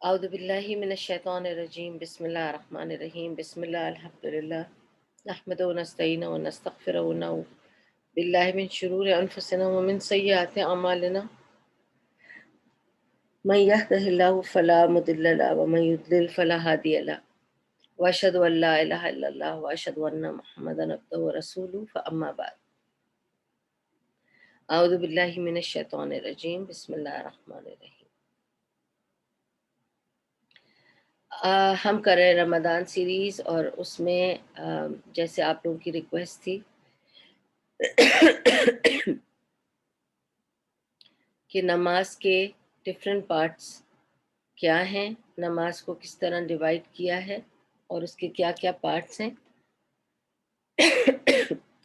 اعوذ باللہ من الشیطان الرجیم بسم اللہ الرحمن الرحیم بسم اللہ الحمدللہ نحمد و نستعین و نستغفر و نعوذ باللہ من شرور انفسنا ومن سیئات اعمالنا من یهده اللہ فلا مضل له ومن یضلل فلا ہادی له واشهد ان لا الہ الا اللہ واشهد ان محمدا عبدہ ورسولہ فاما بعد اعوذ باللہ من الشیطان الرجیم بسم اللہ الرحمن الرحیم۔ ہم کر رہے رمضان سیریز، اور اس میں جیسے آپ لوگوں کی ریکویسٹ تھی کہ نماز کے ڈفرینٹ پارٹس کیا ہیں، نماز کو کس طرح ڈیوائڈ کیا ہے اور اس کے کیا کیا پارٹس ہیں،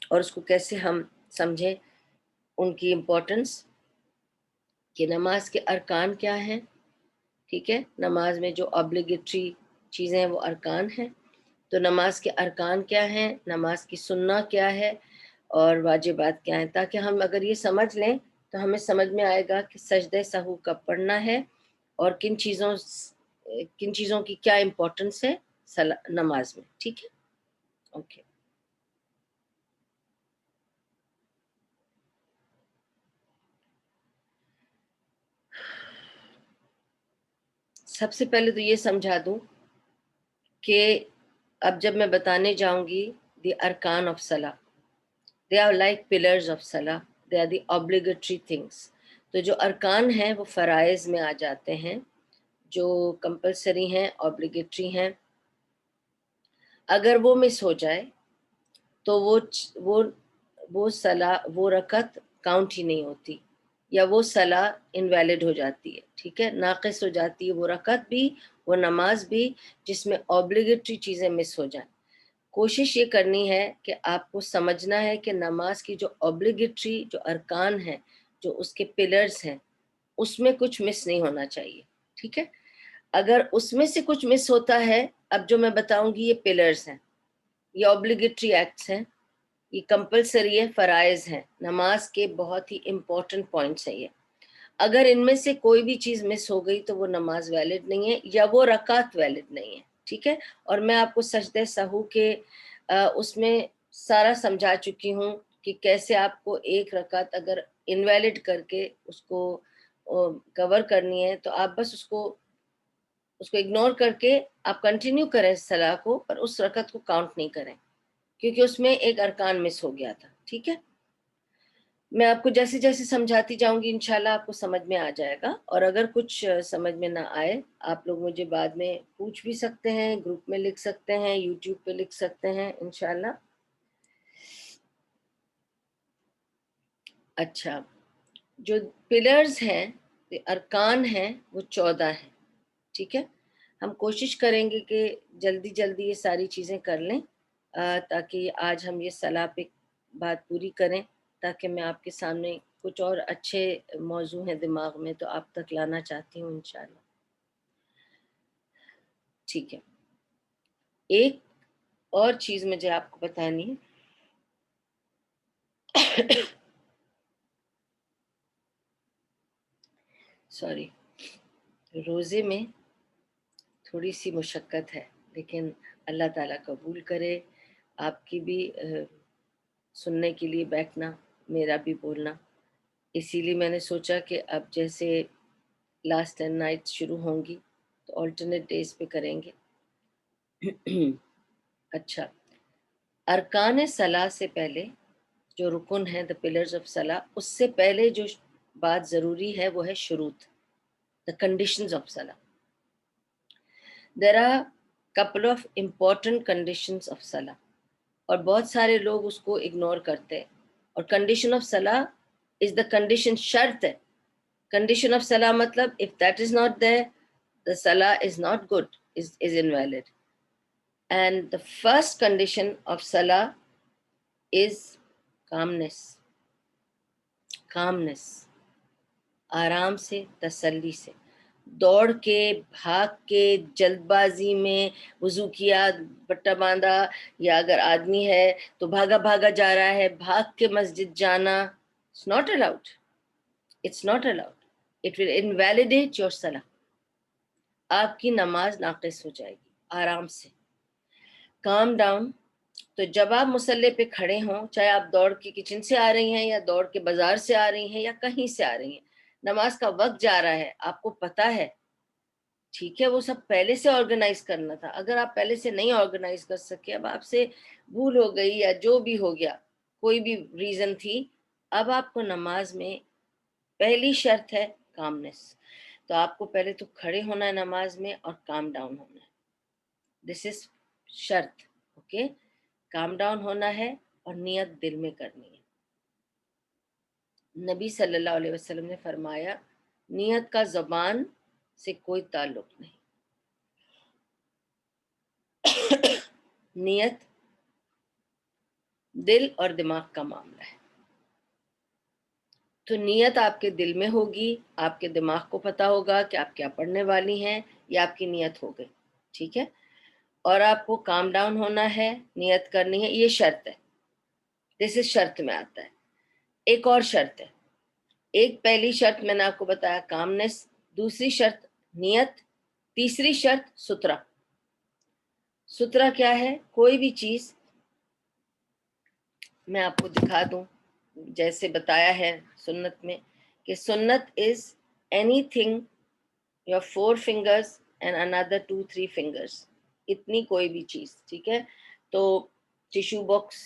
اور اس کو کیسے ہم سمجھیں، ان کی امپورٹنس، کہ نماز کے ارکان کیا ہیں۔ ٹھیک ہے، نماز میں جو obligatory چیزیں ہیں وہ ارکان ہیں، تو نماز کے ارکان کیا ہیں، نماز کی سننا کیا ہے، اور واجبات کیا ہیں، تاکہ ہم اگر یہ سمجھ لیں تو ہمیں سمجھ میں آئے گا کہ سجدہ سہو کب پڑھنا ہے اور کن چیزوں کی کیا امپورٹنس ہے نماز میں۔ ٹھیک ہے، اوکے۔ سب سے پہلے تو یہ سمجھا دوں کہ اب جب میں بتانے جاؤں گی دی ارکان آف صلاح، they are like pillars of salah, they are the obligatory things۔ تو جو ارکان ہیں وہ فرائض میں آ جاتے ہیں، جو کمپلسری ہیں، obligatory ہیں۔ اگر وہ مس ہو جائے تو وہ صلاح، وہ رکعت کاؤنٹ ہی نہیں ہوتی، یا وہ صلاح انویلڈ ہو جاتی ہے۔ ٹھیک ہے، ناقص ہو جاتی ہے وہ رکعت بھی، وہ نماز بھی، جس میں obligatory چیزیں مس ہو جائیں۔ کوشش یہ کرنی ہے کہ آپ کو سمجھنا ہے کہ نماز کی جو obligatory جو ارکان ہیں، جو اس کے پلرز ہیں، اس میں کچھ مس نہیں ہونا چاہیے۔ ٹھیک ہے، اگر اس میں سے کچھ مس ہوتا ہے، اب جو میں بتاؤں گی یہ پلرز ہیں، یہ obligatory ایکٹس ہیں، یہ کمپلسری ہے، فرائض ہیں، نماز کے بہت ہی امپورٹنٹ پوائنٹس ہیں یہ۔ اگر ان میں سے کوئی بھی چیز مس ہو گئی تو وہ نماز ویلڈ نہیں ہے، یا وہ رکعت ویلڈ نہیں ہے۔ ٹھیک ہے، اور میں آپ کو سجدہ سہو کے اس میں سارا سمجھا چکی ہوں کہ کیسے آپ کو ایک رکعت اگر انویلڈ کر کے اس کو کور کرنی ہے، تو آپ بس اس کو اگنور کر کے آپ کنٹینیو کریں صلاح کو، پر اس رکعت کو کاؤنٹ نہیں کریں، کیونکہ اس میں ایک ارکان مس ہو گیا تھا۔ ٹھیک ہے، میں آپ کو جیسے جیسے سمجھاتی جاؤں گی انشاءاللہ آپ کو سمجھ میں آ جائے گا، اور اگر کچھ سمجھ میں نہ آئے آپ لوگ مجھے بعد میں پوچھ بھی سکتے ہیں، گروپ میں لکھ سکتے ہیں، یوٹیوب پہ لکھ سکتے ہیں انشاءاللہ۔ اچھا، جو پلرز ہیں، ارکان ہیں، وہ 14 ہیں۔ ٹھیک ہے، ہم کوشش کریں گے کہ جلدی جلدی یہ ساری چیزیں کر لیں، تاکہ آج ہم یہ صلاح پہ بات پوری کریں، تاکہ میں آپ کے سامنے کچھ اور اچھے موضوع ہیں دماغ میں تو آپ تک لانا چاہتی ہوں انشاءاللہ۔ ٹھیک ہے، ایک اور چیز مجھے آپ کو بتانی ہے۔ سوری، روزے میں تھوڑی سی مشقت ہے، لیکن اللہ تعالیٰ قبول کرے، آپ کی بھی سننے کے لیے بیٹھنا، میرا بھی بولنا۔ اسی لیے میں نے سوچا کہ اب جیسے لاسٹ 10 نائٹ شروع ہوں گی تو آلٹرنیٹ ڈیز پہ کریں گے۔ اچھا، ارکان صلاح سے پہلے جو رکن ہے، the pillars of صلاح، اس سے پہلے جو بات ضروری ہے وہ ہے شروط، the conditions of صلاح۔ there are couple of important conditions of صلاح، اور بہت سارے لوگ اس کو اگنور کرتے ہیں، اور condition of صلاح is the condition، شرط ہے۔ condition of صلاح مطلب if that is not there the salah is not good, is invalid۔ and the first condition of salah is calmness، آرام سے، تسلی سے۔ دوڑ کے، بھاگ کے، جلد بازی میں وضو کیا، بٹا باندھا، یا اگر آدمی ہے تو بھاگا بھاگا جا رہا ہے، بھاگ کے مسجد جانا، it's not allowed، it's not allowed، it will invalidate your salah۔ آپ کی نماز ناقص ہو جائے گی. آرام سے کام ڈاؤن. تو جب آپ مصلی پہ کھڑے ہوں، چاہے آپ دوڑ کے کچن سے آ رہی ہیں یا دوڑ کے بازار سے آ رہی ہیں یا کہیں سے آ رہی ہیں، نماز کا وقت جا رہا ہے، آپ کو پتہ ہے، ٹھیک ہے، وہ سب پہلے سے آرگنائز کرنا تھا. اگر آپ پہلے سے نہیں آرگنائز کر سکے، اب آپ سے بھول ہو گئی یا جو بھی ہو گیا، کوئی بھی ریزن تھی، اب آپ کو نماز میں پہلی شرط ہے کامنس. تو آپ کو پہلے تو کھڑے ہونا ہے نماز میں اور کام ڈاؤن ہونا ہے. دس از شرط. اوکے، کام ڈاؤن ہونا ہے اور نیت دل میں کرنی ہے. نبی صلی اللہ علیہ وسلم نے فرمایا نیت کا زبان سے کوئی تعلق نہیں. نیت دل اور دماغ کا معاملہ ہے. تو نیت آپ کے دل میں ہوگی، آپ کے دماغ کو پتہ ہوگا کہ آپ کیا پڑھنے والی ہیں، یہ آپ کی نیت ہو گئی. ٹھیک ہے، اور آپ کو کام ڈاؤن ہونا ہے، نیت کرنی ہے، یہ شرط ہے. دس از شرط میں آتا ہے. ایک اور شرط ہے. ایک پہلی شرط میں نے آپ کو بتایا کامنس، دوسری شرط نیت، تیسری شرط سترا. سترا کیا ہے؟ کوئی بھی چیز میں آپ کو دکھا دوں، جیسے بتایا ہے سنت میں کہ سنت is any thing your 4 fingers and another 2-3 fingers، اتنی کوئی بھی چیز. ٹھیک ہے، تو ٹیشو باکس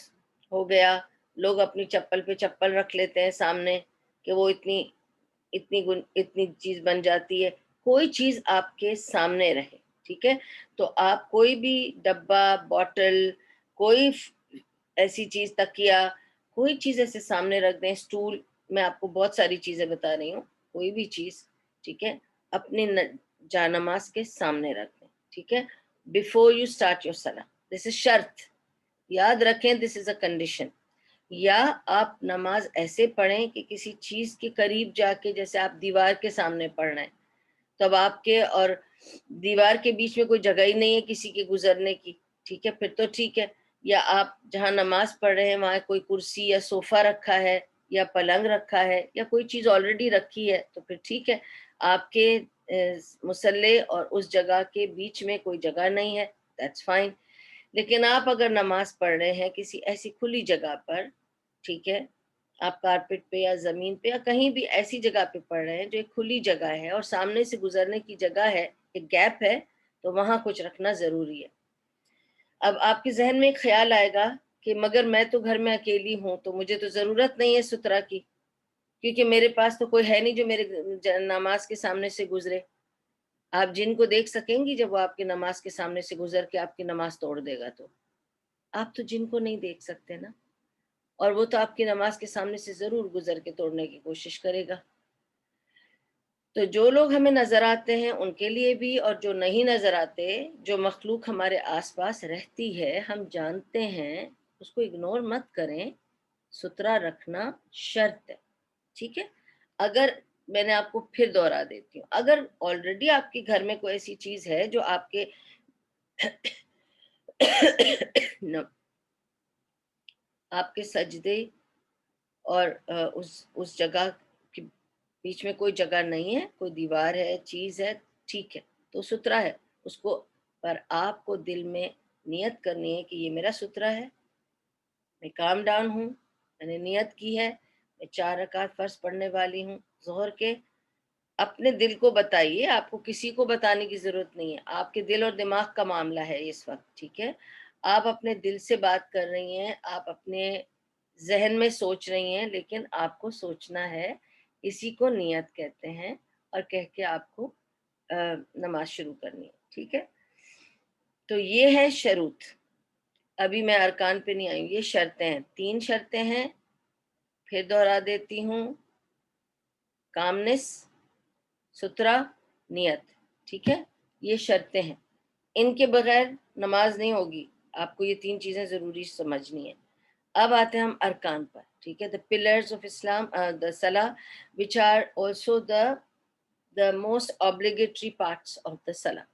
ہو گیا، لوگ اپنی چپل پہ چپل رکھ لیتے ہیں سامنے کہ وہ اتنی چیز بن جاتی ہے. کوئی چیز آپ کے سامنے رہے. ٹھیک ہے، تو آپ کوئی بھی ڈبہ، باٹل، کوئی ایسی چیز، تکیا، کوئی چیز ایسے سامنے رکھ دیں، سٹول، میں آپ کو بہت ساری چیزیں بتا رہی ہوں، کوئی بھی چیز، ٹھیک ہے، اپنے جانماز کے سامنے رکھ دیں. ٹھیک ہے، بیفور یو اسٹارٹ یور صلاح. دس از شرط، یاد رکھیں، دس از اے کنڈیشن. یا آپ نماز ایسے پڑھیں کہ کسی چیز کے قریب جا کے، جیسے آپ دیوار کے سامنے پڑھ رہے ہیں، تب آپ کے اور دیوار کے بیچ میں کوئی جگہ ہی نہیں ہے کسی کے گزرنے کی. ٹھیک ہے، پھر تو ٹھیک ہے. یا آپ جہاں نماز پڑھ رہے ہیں وہاں کوئی کرسی یا صوفہ رکھا ہے یا پلنگ رکھا ہے یا کوئی چیز آلریڈی رکھی ہے، تو پھر ٹھیک ہے. آپ کے مصلی اور اس جگہ کے بیچ میں کوئی جگہ نہیں ہے، دیٹس فائن. لیکن آپ اگر نماز پڑھ رہے ہیں کسی ایسی کھلی جگہ پر، ٹھیک ہے، آپ کارپٹ پہ یا زمین پہ یا کہیں بھی ایسی جگہ پہ پڑھ رہے ہیں جو ایک کھلی جگہ ہے اور سامنے سے گزرنے کی جگہ ہے، ایک گیپ ہے، تو وہاں کچھ رکھنا ضروری ہے. اب آپ کے ذہن میں ایک خیال آئے گا کہ مگر میں تو گھر میں اکیلی ہوں، تو مجھے تو ضرورت نہیں ہے سترا کی، کیونکہ میرے پاس تو کوئی ہے نہیں جو میرے نماز کے سامنے سے گزرے. آپ جن کو دیکھ سکیں گی جب وہ آپ کی نماز کے سامنے سے گزر کے آپ کی نماز توڑ دے گا، تو آپ تو جن کو نہیں دیکھ سکتے نا، اور وہ تو آپ کی نماز کے سامنے سے ضرور گزر کے توڑنے کی کوشش کرے گا. تو جو لوگ ہمیں نظر آتے ہیں ان کے لیے بھی، اور جو نہیں نظر آتے، جو مخلوق ہمارے آس پاس رہتی ہے، ہم جانتے ہیں، اس کو اگنور مت کریں. سترا رکھنا شرط ہے. ٹھیک ہے، اگر میں نے آپ کو پھر دوہرا دیتی ہوں، اگر آلریڈی آپ کے گھر میں کوئی ایسی چیز ہے جو آپ کے آپ کے سجدے اور اس جگہ کے بیچ میں کوئی جگہ نہیں ہے، کوئی دیوار ہے، چیز ہے، ٹھیک ہے، تو سترا ہے. اس کو پر آپ کو دل میں نیت کرنی ہے کہ یہ میرا سترا ہے، میں کام ڈاؤن ہوں، میں نے نیت کی ہے، میں 4 رکعت فرض پڑھنے والی ہوں ظہر کے. اپنے دل کو بتائیے، آپ کو کسی کو بتانے کی ضرورت نہیں ہے، آپ کے دل اور دماغ کا معاملہ ہے اس وقت. ٹھیک ہے، آپ اپنے دل سے بات کر رہی ہیں، آپ اپنے ذہن میں سوچ رہی ہیں، لیکن آپ کو سوچنا ہے، اسی کو نیت کہتے ہیں، اور کہہ کے آپ کو نماز شروع کرنی ہے. ٹھیک ہے، تو یہ ہے شروط. ابھی میں ارکان پہ نہیں آئی، یہ شرطیں ہیں، 3 شرطیں ہیں، پھر دوہرا دیتی ہوں: کامنس، سترا، نیت. ٹھیک ہے، یہ شرطیں ہیں، ان کے بغیر نماز نہیں ہوگی. آپ کو یہ 3 چیزیں ضروری سمجھنی ہیں. اب آتے ہیں ہم ارکان پر. ٹھیک ہے، the pillars of Islam, the salah, which are also the most obligatory parts of the salah.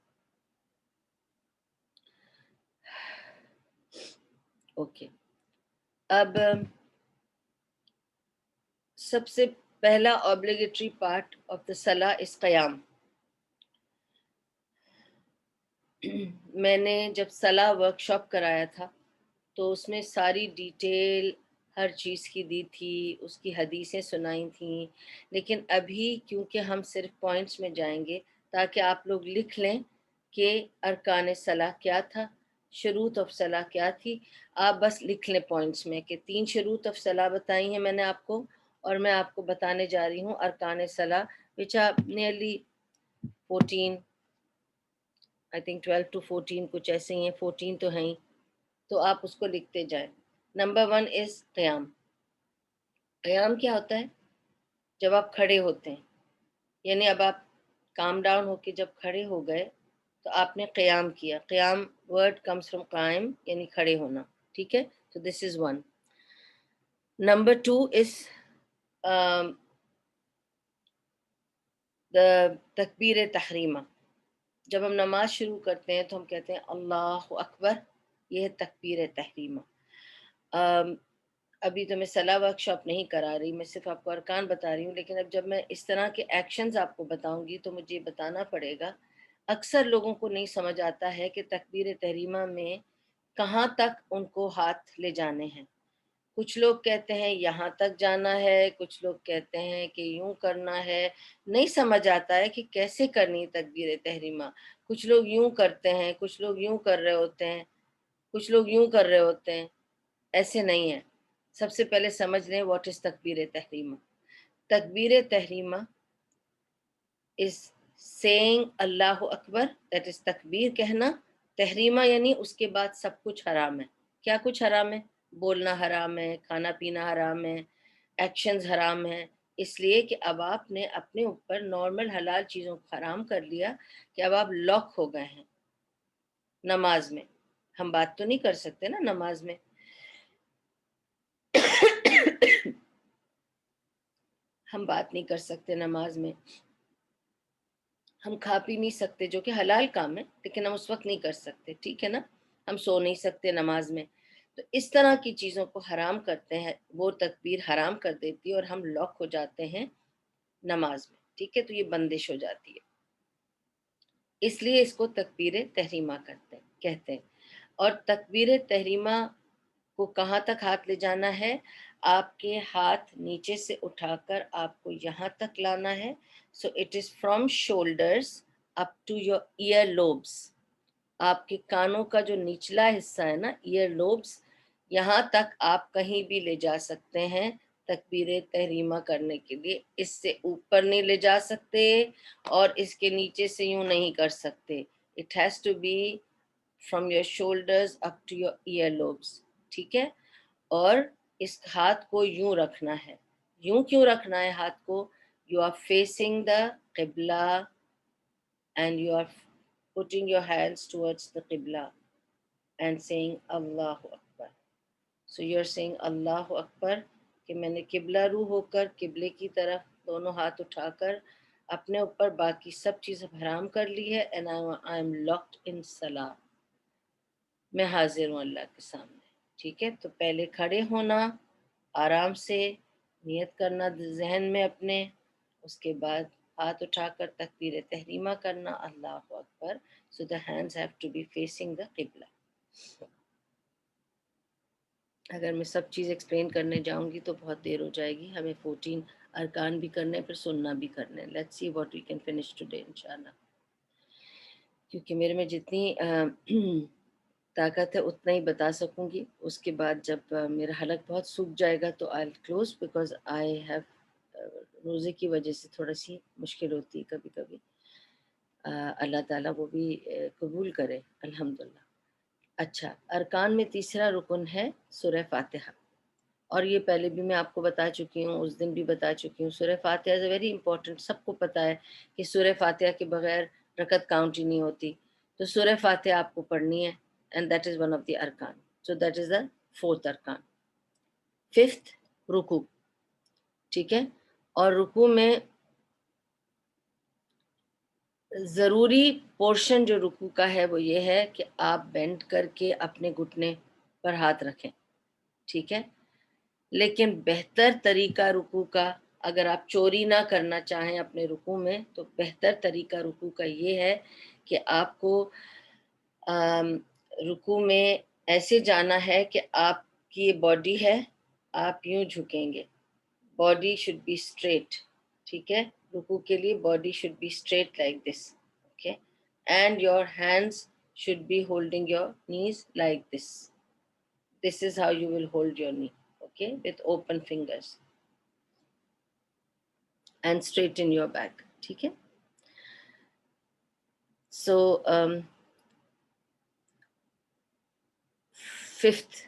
Okay, اب سب سے پہلا obligatory part of the salah is قیام. میں نے جب صلاح ورکشاپ کرایا تھا تو اس میں ساری ڈیٹیل ہر چیز کی دی تھی، اس کی حدیثیں سنائی تھیں، لیکن ابھی کیونکہ ہم صرف پوائنٹس میں جائیں گے تاکہ آپ لوگ لکھ لیں کہ ارکان صلاح کیا تھا، شروط آف صلاح کیا تھی. آپ بس لکھ لیں پوائنٹس میں کہ 3 شروط آف صلاح بتائی ہیں میں نے آپ کو، اور میں آپ کو بتانے جا رہی ہوں ارکان صلاح which are nearly 14, I think 12 to 14 کچھ ایسے ہی ہیں، 14 تو ہیں ہی، تو آپ اس کو لکھتے جائیں. نمبر 1 از قیام. قیام کیا ہوتا ہے؟ جب آپ کھڑے ہوتے ہیں، یعنی اب آپ کام ڈاؤن ہو کے جب کھڑے ہو گئے تو آپ نے قیام کیا. قیام ورڈ کمز فرام قائم، یعنی کھڑے ہونا. ٹھیک ہے، تو دس از 1. نمبر 2 از دا تکبیر تحریمہ. جب ہم نماز شروع کرتے ہیں تو ہم کہتے ہیں اللہ اکبر، یہ ہے تکبیر تحریمہ. ابھی تو میں صلاح ورک شاپ نہیں کرا رہی، میں صرف آپ کو ارکان بتا رہی ہوں، لیکن اب جب میں اس طرح کے ایکشنز آپ کو بتاؤں گی تو مجھے بتانا پڑے گا. اکثر لوگوں کو نہیں سمجھ آتا ہے کہ تکبیر تحریمہ میں کہاں تک ان کو ہاتھ لے جانے ہیں. کچھ لوگ کہتے ہیں یہاں تک جانا ہے، کچھ لوگ کہتے ہیں کہ یوں کرنا ہے. نہیں سمجھ آتا ہے کہ کیسے کرنی تکبیر تحریمہ. کچھ لوگ یوں کرتے ہیں، کچھ لوگ یوں کر رہے ہوتے ہیں، کچھ لوگ یوں کر رہے ہوتے ہیں. ایسے نہیں ہے. سب سے پہلے سمجھ لیں واٹ از تکبیر تحریمہ. تکبیر تحریمہ از seeing Allah Akbar, that is تکبیر کہنا. تحریمہ یعنی اس کے بعد سب کچھ حرام ہے. کیا کچھ حرام ہے؟ بولنا حرام ہے، کھانا پینا حرام ہے، ایکشنز حرام ہیں. اس لیے کہ اب آپ نے اپنے اوپر نارمل حلال چیزوں کو حرام کر لیا کہ اب آپ لاک ہو گئے ہیں. نماز میں ہم بات تو نہیں کر سکتے نا، نماز میں ہم بات نہیں کر سکتے، نماز میں ہم کھا پی نہیں سکتے، جو کہ حلال کام ہے لیکن ہم اس وقت نہیں کر سکتے. ٹھیک ہے نا، ہم سو نہیں سکتے نماز میں. تو اس طرح کی چیزوں کو حرام کرتے ہیں، وہ تکبیر حرام کر دیتی ہے اور ہم لاک ہو جاتے ہیں نماز میں. ٹھیک ہے، تو یہ بندش ہو جاتی ہے. اس لیے اس کو تکبیر تحریمہ کہتے ہیں. اور تکبیر تحریمہ کو کہاں تک ہاتھ لے جانا ہے؟ آپ کے ہاتھ نیچے سے اٹھا کر آپ کو یہاں تک لانا ہے. So it is from shoulders up to your ear lobes. آپ کے کانوں کا جو نچلا حصہ ہے نا، ایئر لوبس، یہاں تک آپ کہیں بھی لے جا سکتے ہیں تکبیر تحریمہ کرنے کے لیے. اس سے اوپر نہیں لے جا سکتے اور اس کے نیچے سے یوں نہیں کر سکتے. It has to be from your shoulders up to your ear lobes. ٹھیک ہے، اور اس ہاتھ کو یوں رکھنا ہے. یوں کیوں رکھنا ہے ہاتھ کو؟ یو آر فیسنگ دا قبلہ and you are putting your hands towards the Qibla and saying Allahu Akbar. So you're saying Allahu Akbar کہ میں نے قبلہ رو ہو کر قبلے کی طرف دونوں ہاتھ اٹھا کر اپنے اوپر باقی سب چیز حرام کر لی ہے. and I am locked in salah. میں حاضر ہوں اللہ کے سامنے. ٹھیک ہے، تو پہلے کھڑے ہونا، آرام سے نیت کرنا ذہن میں اپنے، اس کے بعد ہاتھ اٹھا کر تکبیر تحریمہ کرنا اللہ اکبر. So the hands have to be facing the قبلہ. اگر میں سب چیز ایکسپلین کرنے جاؤں گی تو بہت دیر ہو جائے گی. ہمیں 14 ارکان بھی کرنے، پھر سننا بھی کرنے. Let's see what we can finish today انشاءاللہ. کیونکہ میرے میں جتنی طاقت ہے اتنا ہی بتا سکوں گی. اس کے بعد جب میرا حلق بہت سوکھ جائے گا تو I'll close because I have روزے کی وجہ سے تھوڑا سی مشکل ہوتی ہے کبھی کبھی. اللہ تعالیٰ وہ بھی قبول کرے الحمدللہ. اچھا، ارکان میں تیسرا رکن ہے سورہ فاتحہ، اور یہ پہلے بھی میں آپ کو بتا چکی ہوں، اس دن بھی بتا چکی ہوں. سورہ فاتحہ از ویری امپورٹنٹ. سب کو پتہ ہے کہ سورہ فاتحہ کے بغیر رکعت کاؤنٹ ہی نہیں ہوتی. تو سورہ فاتحہ آپ کو پڑھنی ہے and that is one of the ارکان. So that is the 4th ارکان. 5th رکوع. ٹھیک ہے، اور رکوع میں ضروری پورشن جو رکوع کا ہے وہ یہ ہے کہ آپ بینڈ کر کے اپنے گھٹنے پر ہاتھ رکھیں. ٹھیک ہے، لیکن بہتر طریقہ رکوع کا، اگر آپ چوری نہ کرنا چاہیں اپنے رکوع میں، تو بہتر طریقہ رکوع کا یہ ہے کہ آپ کو رکوع میں ایسے جانا ہے کہ آپ کی یہ باڈی ہے، آپ یوں جھکیں گے، باڈی شوڈ بی اسٹریٹ، ٹھیک ہے، رکوع کے لیے body should be straight like this, okay, and your hands should be holding your knees like this. This is how you will hold your knee, okay, with open fingers and straighten your back, ٹھیک ہے. So fifth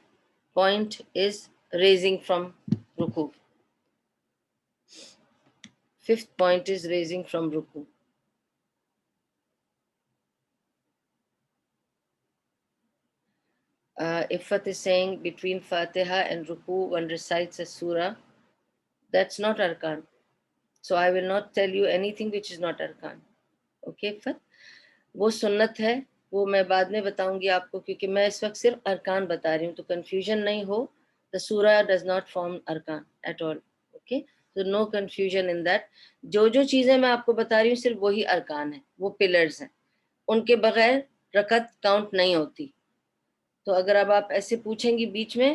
point is raising from ruku. Fifth point is raising from ruku. Ifat is saying between Fatiha and ruku one recites a surah. That's not arkan. So I will not tell you anything which is not arkan. Okay, Ifat? وہ سنت ہے، وہ میں بعد میں بتاؤں گی آپ کو، کیونکہ میں اس وقت صرف ارکان بتا رہی ہوں، تو کنفیوژن نہیں ہو. The surah does not form arkan at all. Okay? So no confusion in that. جو جو چیزیں میں آپ کو بتا رہی ہوں صرف وہی ارکان ہیں، وہ پلرز ہیں، ان کے بغیر رکعت کاؤنٹ نہیں ہوتی. تو اگر اب آپ ایسے پوچھیں گی بیچ میں،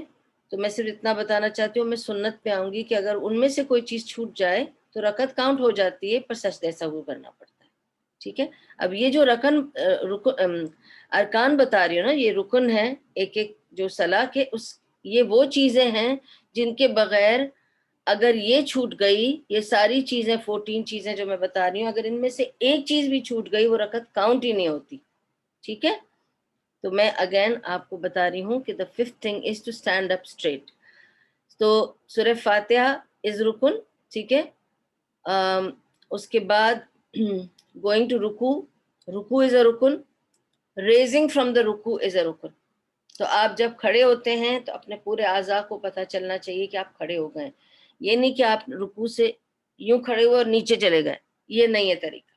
تو میں صرف اتنا بتانا چاہتی ہوں، میں سنت پہ آؤں گی کہ اگر ان میں سے کوئی چیز چھوٹ جائے تو رکعت کاؤنٹ ہو جاتی ہے، پر سجدہ سہو کرنا پڑتا ہے، ٹھیک ہے. اب یہ جو ارکان بتا رہی ہوں نا، یہ رکن ہے ایک ایک جو صلاح کے، یہ وہ چیزیں ہیں جن کے بغیر اگر یہ چھوٹ گئی، یہ ساری چیزیں 14 چیزیں جو میں بتا رہی ہوں، اگر ان میں سے ایک چیز بھی چھوٹ گئی وہ رکعت کاؤنٹ ہی نہیں ہوتی، ٹھیک ہے. تو میں اگین آپ کو بتا رہی ہوں کہ the fifth thing is to stand up straight. تو سورہ فاتحہ از رکن، ٹھیک ہے. اس کے بعد going to رکوع is a رکن، raising from the رکوع is a رکن. تو آپ جب کھڑے ہوتے ہیں تو اپنے پورے اعضاء کو پتہ چلنا چاہیے کہ آپ کھڑے ہو گئے. یہ نہیں کہ آپ رکوع سے یوں کھڑے ہوئے اور نیچے چلے گئے، یہ نہیں ہے طریقہ،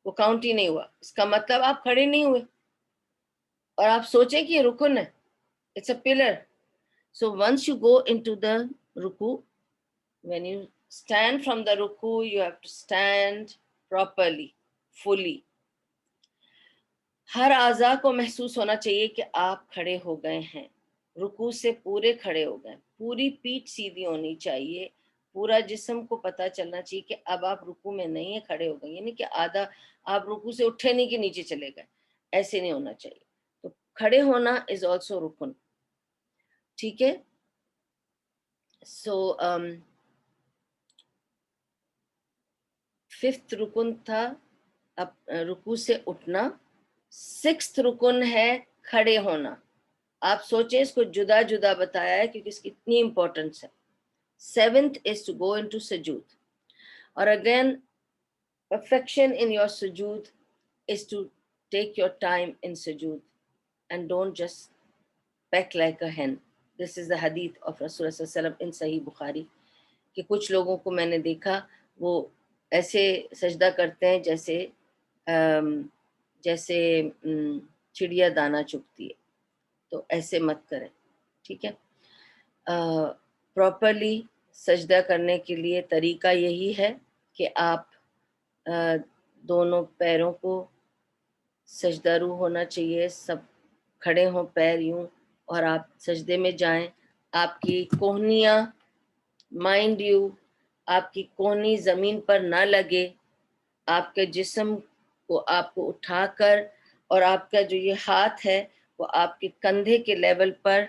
وہ کاؤنٹ ہی نہیں ہوا. اس کا مطلب آپ کھڑے نہیں ہوئے اور آپ سوچیں کہ یہ رکن ہے، it's a pillar. So once you go into the ruku, when you stand from the ruku, you have to stand properly, fully. ہر اعضاء کو محسوس ہونا چاہیے کہ آپ کھڑے ہو گئے ہیں، رکوع سے پورے کھڑے ہو گئے، پوری پیٹھ سیدھی ہونی چاہیے، پورا جسم کو پتہ چلنا چاہیے کہ اب آپ رکوع میں نہیں ہیں، کھڑے ہو گئے. یعنی کہ آدھا آپ رکوع سے اٹھے نہیں کہ نیچے چلے گئے، ایسے نہیں ہونا چاہیے. تو کھڑے ہونا از آلسو رکن، ٹھیک ہے. سو ففتھ رکن تھا اب رکوع سے اٹھنا. سکستھ رکن ہے کھڑے ہونا. آپ سوچیں اس کو جدا جدا بتایا ہے کیونکہ اس کی اتنی امپورٹنس ہے. Seventh is to go into سجود. اور again perfection in your sujood is to take your time in sujood and don't just peck like a hen. This is the hadith of Rasulullah صلی اللہ علیہ وسلم in Sahih Bukhari کہ کچھ لوگوں کو میں نے دیکھا وہ ایسے سجدہ کرتے ہیں جیسے چڑیا دانہ چگتی ہے. تو ایسے مت کریں، ٹھیک ہے. پراپرلی سجدہ کرنے کے لیے طریقہ یہی ہے کہ آپ دونوں پیروں کو سجدہ رو ہونا چاہیے، سب کھڑے ہوں پیر یوں، اور آپ سجدے میں جائیں. آپ کی کوہنیاں، مائنڈ یو، آپ کی کوہنی زمین پر نہ لگے، آپ کے جسم کو آپ کو اٹھا کر، اور آپ کا جو یہ ہاتھ ہے وہ آپ کے کندھے کے لیول پر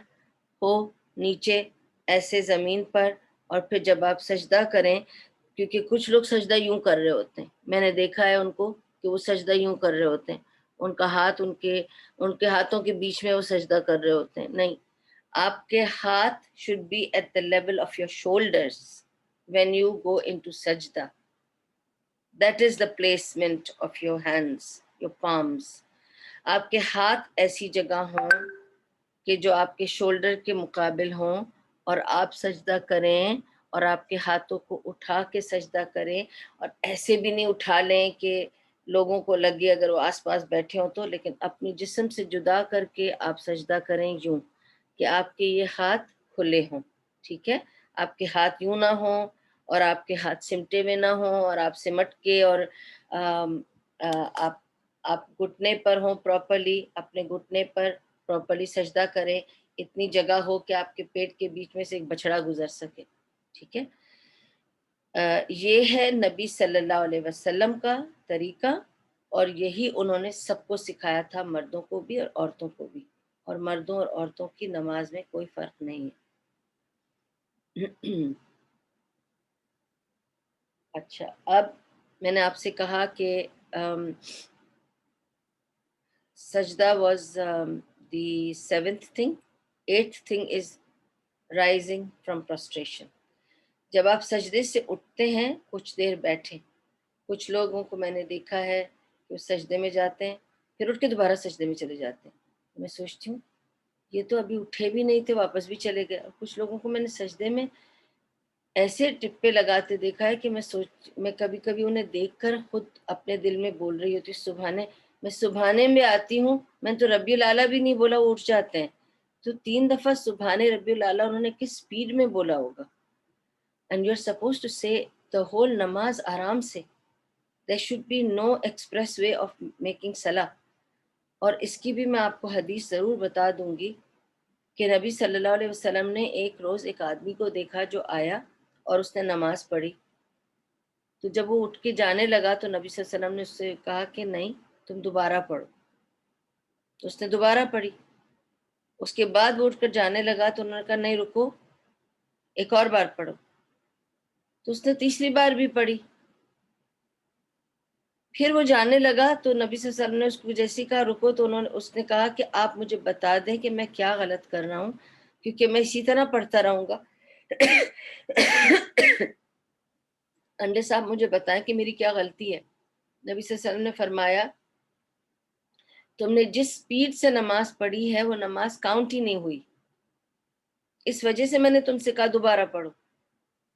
ہو، نیچے ایسے زمین پر. اور پھر جب آپ سجدہ کریں، کیونکہ کچھ لوگ سجدہ یوں کر رہے ہوتے ہیں، میں نے دیکھا ہے ان کو کہ وہ سجدہ یوں کر رہے ہوتے ہیں، ان کا ہاتھ ان کے ہاتھوں کے بیچ میں وہ سجدہ کر رہے ہوتے ہیں. نہیں، آپ کے ہاتھ should be at the level of your shoulders when you go into sajda. That is the placement of your hands, your palms. آپ کے ہاتھ ایسی جگہ ہوں کہ جو آپ کے شولڈر کے مقابل ہوں، اور آپ سجدہ کریں اور آپ کے ہاتھوں کو اٹھا کے سجدہ کریں. اور ایسے بھی نہیں اٹھا لیں کہ لوگوں کو لگے اگر وہ آس پاس بیٹھے ہوں تو، لیکن اپنی جسم سے جدا کر کے آپ سجدہ کریں یوں کہ آپ کے یہ ہاتھ کھلے ہوں، ٹھیک ہے. آپ کے ہاتھ یوں نہ ہوں اور آپ کے ہاتھ سمٹے ہوئے نہ ہوں اور آپ سمٹ کے اور آپ گھٹنے پر ہوں پراپرلی، اپنے گھٹنے پر پراپرلی سجدہ کریں، اتنی جگہ ہو کہ آپ کے پیٹ کے بیچ میں سے ایک بچڑا گزر سکے. ٹھیک ہے، یہ ہے نبی صلی اللہ علیہ وسلم کا طریقہ، اور یہی انہوں نے سب کو سکھایا تھا، مردوں کو بھی اور عورتوں کو بھی، اور مردوں اور عورتوں کی نماز میں کوئی فرق نہیں ہے. اچھا، اب میں نے آپ سے کہا کہ سجدہ was the 7th thing. 8th thing is rising from پرسٹریشن. جب آپ سجدے سے اٹھتے ہیں کچھ دیر بیٹھیں. کچھ لوگوں کو میں نے دیکھا ہے کہ وہ سجدے میں جاتے ہیں پھر اٹھ کے دوبارہ سجدے میں چلے جاتے ہیں. میں سوچتی ہوں یہ تو ابھی اٹھے بھی نہیں تھے، واپس بھی چلے گئے. کچھ لوگوں کو میں نے سجدے میں ایسے ٹپے لگاتے دیکھا ہے کہ میں کبھی کبھی انہیں دیکھ کر خود اپنے دل میں بول رہی ہوتی سبحانے. میں سبحانے میں آتی ہوں، میں تو ربی الاعلیٰ بھی نہیں بولا، وہ اٹھ جاتے ہیں. تو 3 دفعہ سبحانے ربی الاعلیٰ انہوں نے کس سپیڈ میں بولا ہوگا. And you are suppose to say the whole نماز آرام سے. there should be no express way of making salah. اور اس کی بھی میں آپ کو حدیث ضرور بتا دوں گی کہ نبی صلی اللہ علیہ وسلم نے ایک روز ایک آدمی کو دیکھا جو آیا اور اس نے نماز پڑھی. تو جب وہ اٹھ کے جانے لگا تو نبی صلی اللہ علیہ وسلم نے اس سے کہا کہ نہیں، تم دوبارہ پڑھو. تو اس نے دوبارہ پڑھی. اس کے بعد وہ اٹھ کر جانے لگا تو انہوں نے کہا نہیں رکو، ایک اور بار پڑھو. تو اس نے تیسری بار بھی پڑھی. پھر وہ جانے لگا تو نبی صلی اللہ علیہ وسلم نے اس کو جیسے کہا رکو تو اس نے کہا کہ آپ مجھے بتا دیں کہ میں کیا غلط کر رہا ہوں، کیونکہ میں اسی طرح پڑھتا رہوں گا. انڈے صاحب مجھے بتائیں کہ میری کیا غلطی ہے. نبی صلی اللہ علیہ وسلم نے فرمایا تم نے جس سپیڈ سے نماز پڑھی ہے وہ نماز کاؤنٹ ہی نہیں ہوئی، اس وجہ سے میں نے تم سے کہا دوبارہ پڑھو.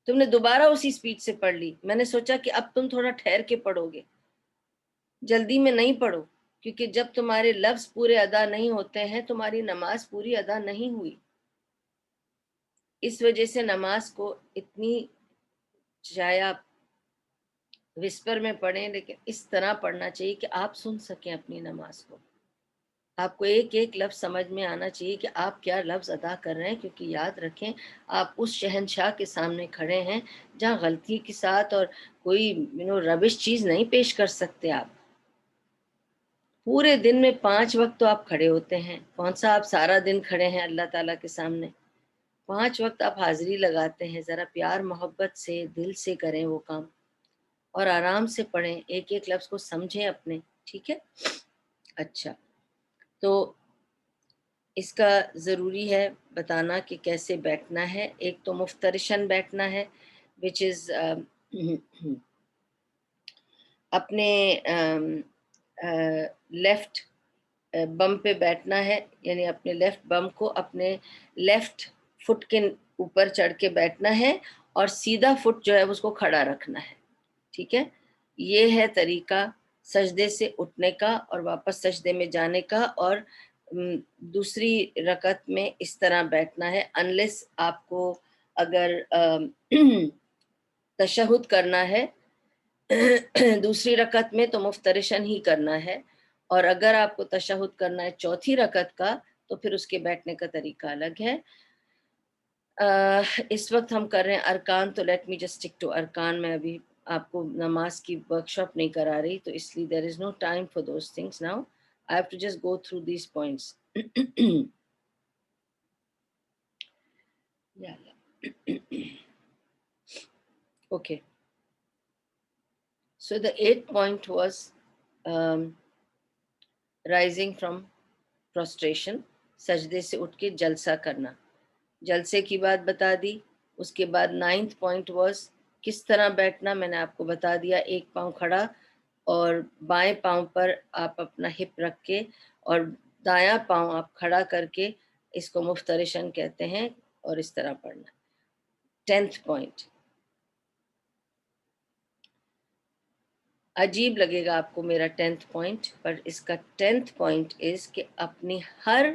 تم نے دوبارہ اسی سپیڈ سے پڑھ لی. میں نے سوچا کہ اب تم تھوڑا ٹھہر کے پڑھو گے، جلدی میں نہیں پڑھو، کیونکہ جب تمہارے لفظ پورے ادا نہیں ہوتے ہیں تمہاری نماز پوری ادا نہیں ہوئی. اس وجہ سے نماز کو اتنی، چاہے آپ وسپر میں پڑھیں لیکن اس طرح پڑھنا چاہیے کہ آپ سن سکیں اپنی نماز کو. آپ کو ایک ایک لفظ سمجھ میں آنا چاہیے کہ آپ کیا لفظ ادا کر رہے ہیں، کیونکہ یاد رکھیں آپ اس شہنشاہ کے سامنے کھڑے ہیں جہاں غلطی کے ساتھ اور کوئی ربش چیز نہیں پیش کر سکتے. آپ پورے دن میں 5 وقت تو آپ کھڑے ہوتے ہیں. کون سا آپ سارا دن کھڑے ہیں اللہ تعالیٰ کے سامنے؟ 5 وقت آپ حاضری لگاتے ہیں. ذرا پیار محبت سے دل سے کریں وہ کام اور آرام سے پڑھیں، ایک ایک لفظ کو سمجھیں اپنے. ٹھیک ہے. اچھا، تو اس کا ضروری ہے بتانا کہ کیسے بیٹھنا ہے. ایک تو مفترشن بیٹھنا ہے which is اپنے لیفٹ بم پہ بیٹھنا ہے، یعنی اپنے لیفٹ بم کو اپنے لیفٹ فٹ کے اوپر چڑھ کے بیٹھنا ہے اور سیدھا فٹ جو ہے اس کو کھڑا رکھنا ہے. ٹھیک ہے. یہ ہے طریقہ سجدے سے اٹھنے کا اور واپس سجدے میں جانے کا. اور دوسری رکعت میں اس طرح بیٹھنا ہے، انلیس آپ کو اگر تشہد کرنا ہے دوسری رکعت میں تو مفترشن ہی کرنا ہے، اور اگر آپ کو تشہد کرنا ہے چوتھی رکعت کا تو پھر اس کے بیٹھنے کا طریقہ الگ ہے. اس وقت ہم کر رہے ہیں ارکان، تو let me just stick to ارکان. میں ابھی آپ کو نماز کی ورک شاپ نہیں کرا رہی تو اس لیے there is no time for those things now. I have to just go through these points. Okay. So the 8th point was rising from prostration. سجدے سے اٹھ کے جلسہ کرنا. جلسے کی بات بتا دی. اس کے بعد 9th point was کس طرح بیٹھنا. میں نے آپ کو بتا دیا، ایک پاؤں کھڑا اور بائیں پاؤں پر آپ اپنا ہپ رکھ کے اور دایاں پاؤں آپ کھڑا کر کے، اس کو مفترشن کہتے ہیں، اور اس طرح پڑھنا. 10th point، عجیب لگے گا آپ کو میرا 10th point، پر اس کا 10th point is کہ اپنی ہر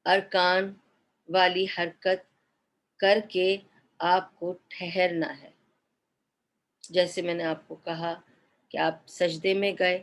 ارکان والی حرکت کر کے آپ کو ٹھہرنا ہے. جیسے میں نے آپ کو کہا کہ آپ سجدے میں گئے،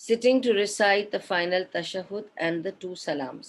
sitting to recite the final tashahhud and the 2 salams.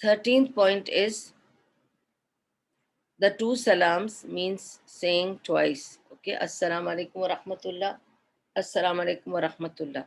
13th point is the 2 salams means saying twice. Okay, assalamu alaikum wa rahmatullah, assalamu alaikum wa rahmatullah.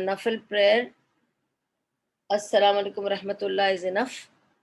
nafil prayer, assalamu alaikum wa rahmatullah is enough.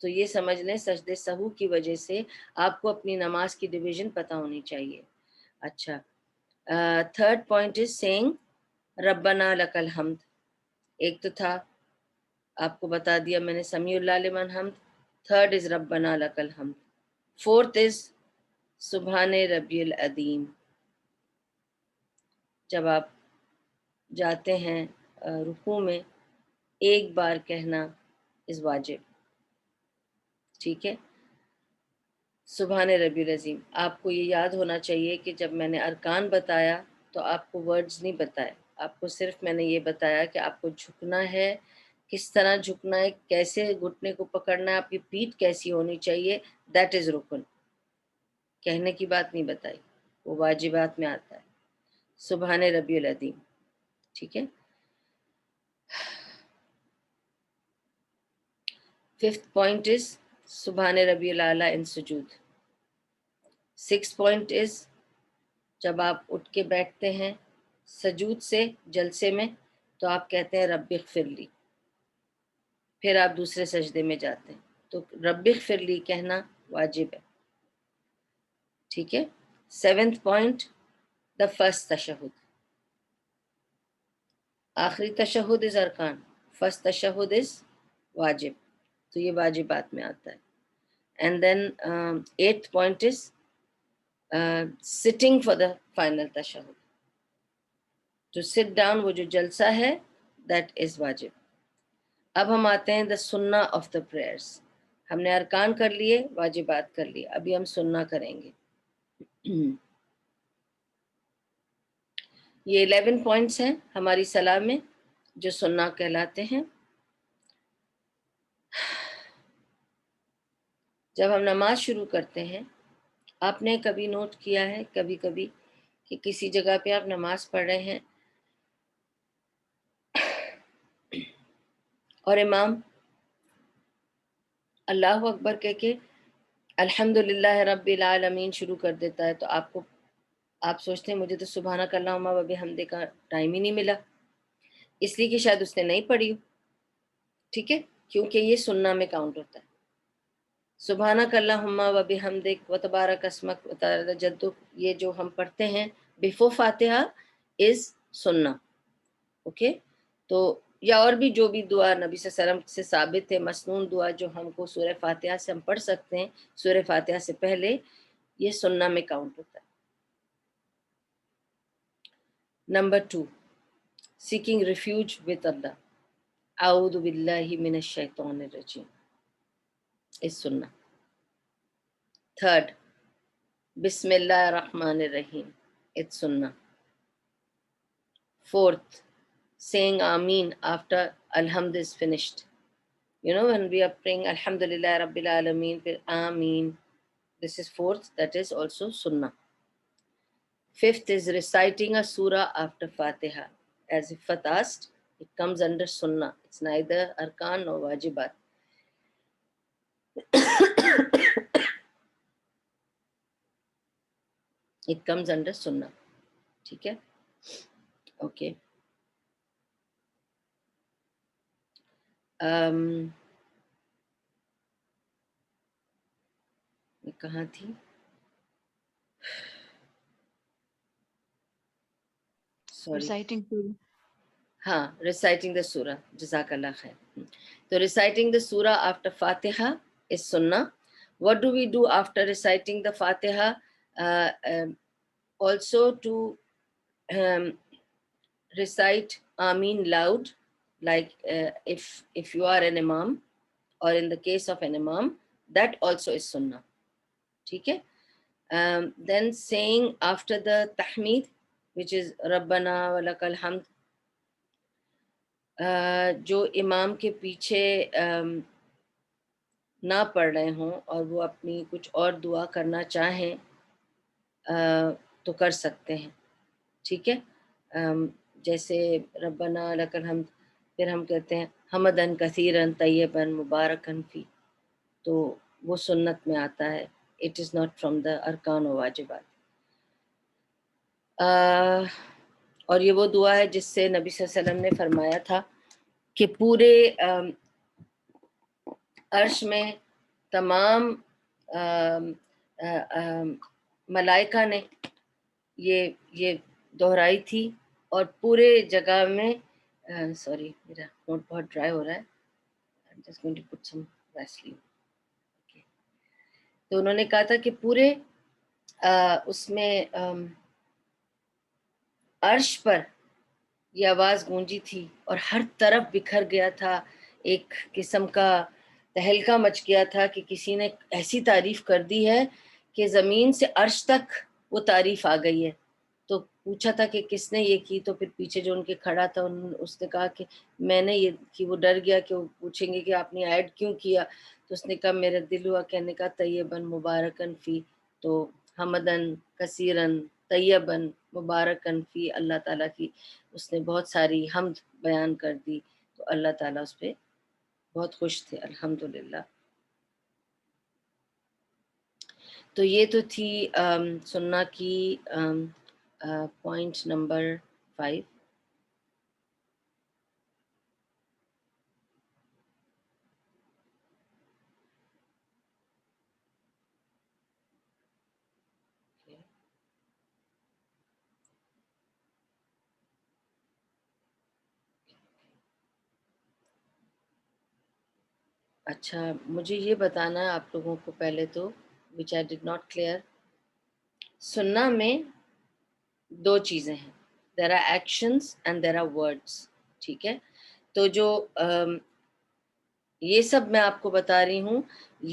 تو یہ سمجھ لیں سجدے سہو کی وجہ سے آپ کو اپنی نماز کی ڈویژن پتہ ہونی چاہیے. اچھا، تھرڈ پوائنٹ از سینگ ربنا لک الحمد. ایک تو تھا آپ کو بتا دیا میں نے سمیع اللہ لمن حمد. تھرڈ از ربنا لک الحمد. فورتھ از سبحان ربی العظیم. جب آپ جاتے ہیں رکوع میں ایک بار کہنا از واجب. ٹھیک ہے، سبحان ربی العظیم. آپ کو یہ یاد ہونا چاہیے کہ جب میں نے ارکان بتایا تو آپ کو ورڈز نہیں بتائے، آپ کو صرف میں نے یہ بتایا کہ آپ کو جھکنا ہے، کس طرح جھکنا ہے، کیسے گھٹنے کو پکڑنا ہے، آپ کی پیٹھ کیسی ہونی چاہیے. دیٹ از رکن. کہنے کی بات نہیں بتائی، وہ واجبات میں آتا ہے. سبحان ربی العظیم. ٹھیک ہے. ففتھ پوائنٹ از سبحان ربی الاعلیٰ ان سجود. سکس پوائنٹ از جب آپ اٹھ کے بیٹھتے ہیں سجود سے جلسے میں تو آپ کہتے ہیں رب اغفر لی. پھر آپ دوسرے سجدے میں جاتے ہیں تو رب اغفر لی کہنا واجب ہے. ٹھیک ہے. سیونتھ پوائنٹ دا فرسٹ تشہد. آخری تشہد از ارکان، فرسٹ تشہد از واجب، تو یہ واجبات میں آتا ہے. And then eighth point is sitting for the final تشہد. to sit down وہ جو جلسہ ہے that is واجب. اب ہم آتے ہیں the سنہ of the prayers. ہم نے ارکان کر لیے، واجبات کر لیے، ابھی ہم سنہ کریں گے. یہ 11 پوائنٹس ہیں ہماری صلاح میں جو سنہ کہلاتے ہیں. جب ہم نماز شروع کرتے ہیں آپ نے کبھی نوٹ کیا ہے کبھی کبھی کہ کسی جگہ پہ آپ نماز پڑھ رہے ہیں اور امام اللہ اکبر کہہ کے الحمدللہ رب العالمین شروع کر دیتا ہے تو آپ سوچتے ہیں مجھے تو سبحانک اللہم و بحمدک کا ٹائم ہی نہیں ملا، اس لیے کہ شاید اس نے نہیں پڑھی ہو. ٹھیک ہے، کیونکہ یہ سنہ میں کاؤنٹ ہوتا ہے. سبحانک اللہم و بحمدک و تبارک اسمک و تعالی جدک، یہ جو ہم پڑھتے ہیں بیفور فاتحہ از سنہ. اوکے. تو یا اور بھی جو بھی دعا نبی صلی اللہ علیہ وسلم سے ثابت ہے مسنون دعا جو ہم کو سورہ فاتحہ سے ہم پڑھ سکتے ہیں سورہ فاتحہ سے پہلے، یہ سنہ میں کاؤنٹ ہوتا ہے. نمبر 2 سیکنگ ریفیوج ود اللہ. اعوذ باللہ من الشیطان الرجیم اس سنہ. تھرڈ بسم اللہ الرحمن الرحیم it's sunnah. Fourth, saying Ameen after Alhamd is finished. You know, when we are praying Alhamdulillah Rabbil Alameen, Ameen. This is fourth, that is also sunnah. Fifth is reciting a surah after Fatiha. As Ifat asked, it comes under sunnah. It's neither arkan nor wajibat. It comes under sunnah. ٹھیک ہے. Okay. میں کہاں تھی؟ Reciting Surah. ہاں reciting the surah. جزاک اللہ خیر. تو reciting the surah after Fatiha is sunnah. What do we do after reciting the Fatiha? Also to recite Ameen loud, like if you are an imam or in the case of an imam, that also is sunnah. ٹھیک ہے. Then saying after the tahmeed, which is Rabbana wa lakal hamd, جو امام کے پیچھے نہ پڑھ رہے ہوں اور وہ اپنی کچھ اور دعا کرنا چاہیں تو کر سکتے ہیں. ٹھیک ہے. جیسے ربنا لک الحمد، پھر ہم کہتے ہیں حمدن کثیرن طیبن مبارکن فی، تو وہ سنت میں آتا ہے. It is not from the ارکان و واجبات. اور یہ وہ دعا ہے جس سے نبی صلی اللہ علیہ وسلم نے فرمایا تھا کہ پورے عرش میں تمام ملائکہ نے یہ دہرائی تھی، اور پورے جگہ میں سوری میرا ہونٹ بہت ڈرائی ہو رہا ہے. I'm just going to put some Vaseline. Okay. تو انہوں نے کہا تھا کہ پورے اس میں عرش پر یہ آواز گونجی تھی اور ہر طرف بکھر گیا تھا، ایک قسم کا تہلکہ مچ گیا تھا کہ کسی نے ایسی تعریف کر دی ہے کہ زمین سے عرش تک وہ تعریف آ گئی ہے. تو پوچھا تھا کہ کس نے یہ کی، تو پھر پیچھے جو ان کے کھڑا تھا اس نے کہا کہ میں نے یہ کی. وہ ڈر گیا کہ وہ پوچھیں گے کہ آپ نے ایڈ کیوں کیا، تو اس نے کہا میرا دل ہوا کہنے کا طیباً مبارکاً فی، تو حمدن کثیرن طیباً مبارکاً فی، اللہ تعالیٰ کی اس نے بہت ساری حمد بیان کر دی، تو اللہ تعالیٰ اس پہ بہت خوش تھے. الحمدللہ. تو یہ تو تھی سننا کی پوائنٹ نمبر 5. اچھا، مجھے یہ بتانا ہے آپ لوگوں کو پہلے تو which I did not clear. سننا میں دو چیزیں ہیں، there are actions and there are words. ٹھیک ہے، تو جو یہ سب میں آپ کو بتا رہی ہوں